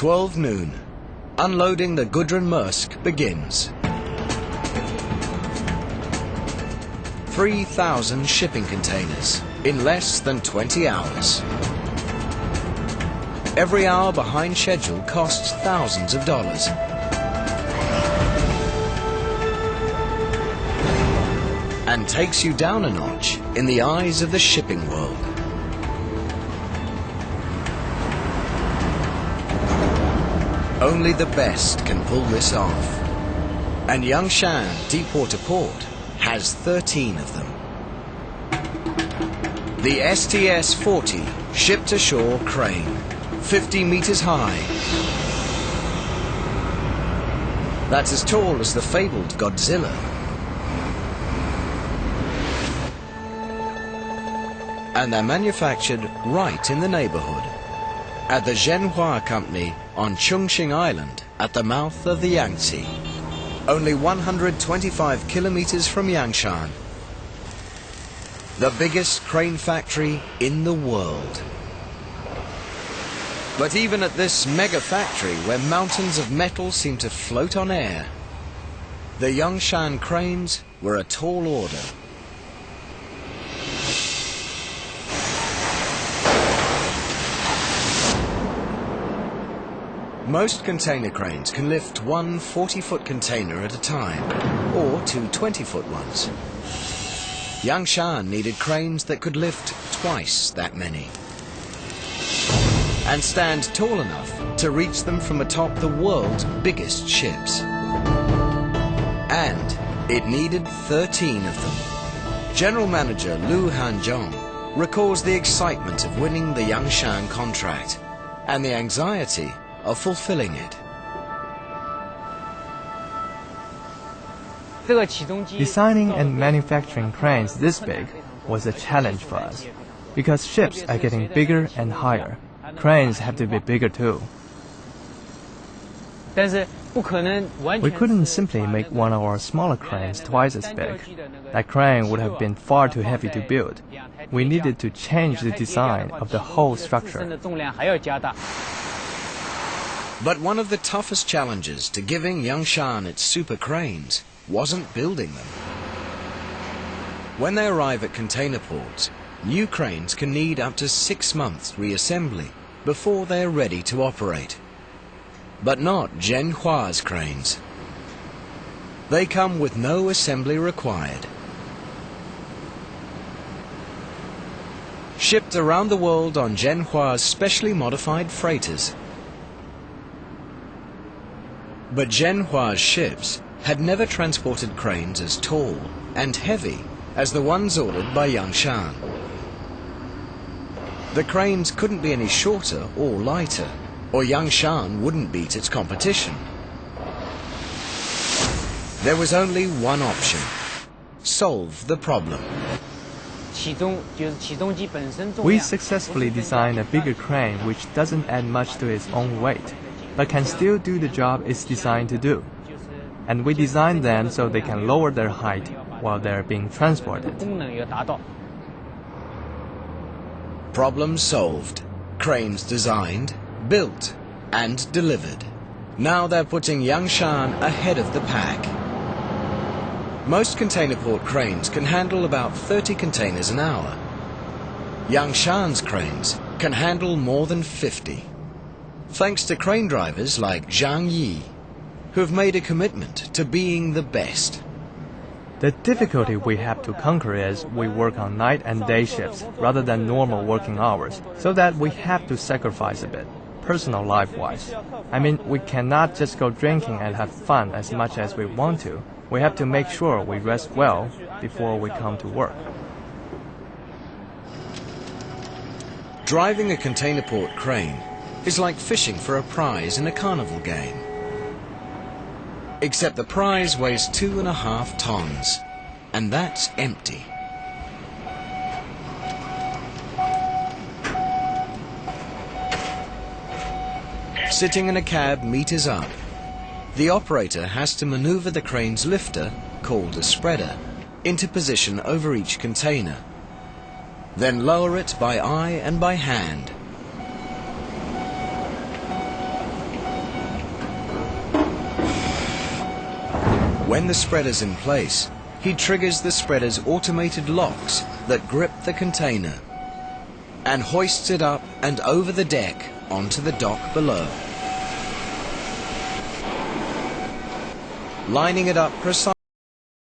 12 noon. Unloading the Gudrun Maersk begins. 3,000 shipping containers in less than 20 hours. Every hour behind schedule costs thousands of dollars. And takes you down a notch in the eyes of the shipping world. Only the best can pull this off. And Yangshan Deepwater Port has 13 of them. The STS-40 ship-to-shore crane, 50 meters high. That's as tall as the fabled Godzilla. And they're manufactured right in the neighborhood, at the Zhenhua Company on Chongqing Island at the mouth of the Yangtze, only 125 kilometers from Yangshan, the biggest crane factory in the world. But even at this mega factory, where mountains of metal seem to float on air, the Yangshan cranes were a tall order. Most container cranes can lift one 40-foot container at a time, or two 20-foot ones. Yangshan needed cranes that could lift twice that many, and stand tall enough to reach them from atop the world's biggest ships. And it needed 13 of them. General Manager Lu Hanzhong recalls the excitement of winning the Yangshan contract, and the anxiety of fulfilling it. Designing and manufacturing cranes this big was a challenge for us, because ships are getting bigger and higher. Cranes have to be bigger too. We couldn't simply make one of our smaller cranes twice as big. That crane would have been far too heavy to build. We needed to change the design of the whole structure. But one of the toughest challenges to giving Yangshan its super cranes wasn't building them. When they arrive at container ports, new cranes can need up to 6 months reassembly before they are ready to operate. But not Zhenhua's cranes. They come with no assembly required. Shipped around the world on Zhenhua's specially modified freighters. But Zhenhua's ships had never transported cranes as tall and heavy as the ones ordered by Yangshan. The cranes couldn't be any shorter or lighter, or Yangshan wouldn't beat its competition. There was only one option: solve the problem. We successfully designed a bigger crane which doesn't add much to its own weight, but can still do the job it's designed to do. And we designed them so they can lower their height while they're being transported. Problem solved. Cranes designed, built, and delivered. Now they're putting Yangshan ahead of the pack. Most container port cranes can handle about 30 containers an hour. Yangshan's cranes can handle more than 50. Thanks to crane drivers like Zhang Yi, who have made a commitment to being the best. The difficulty we have to conquer is we work on night and day shifts rather than normal working hours, so that we have to sacrifice a bit, personal life-wise. I mean, we cannot just go drinking and have fun as much as we want to. We have to make sure we rest well before we come to work. Driving a container port crane is like fishing for a prize in a carnival game. Except the prize weighs 2.5 tons, and that's empty. Sitting in a cab meters up, the operator has to maneuver the crane's lifter, called a spreader, into position over each container, then lower it by eye and by hand. When the spreader's in place, he triggers the spreader's automated locks that grip the container and hoists it up and over the deck onto the dock below. Lining it up precisely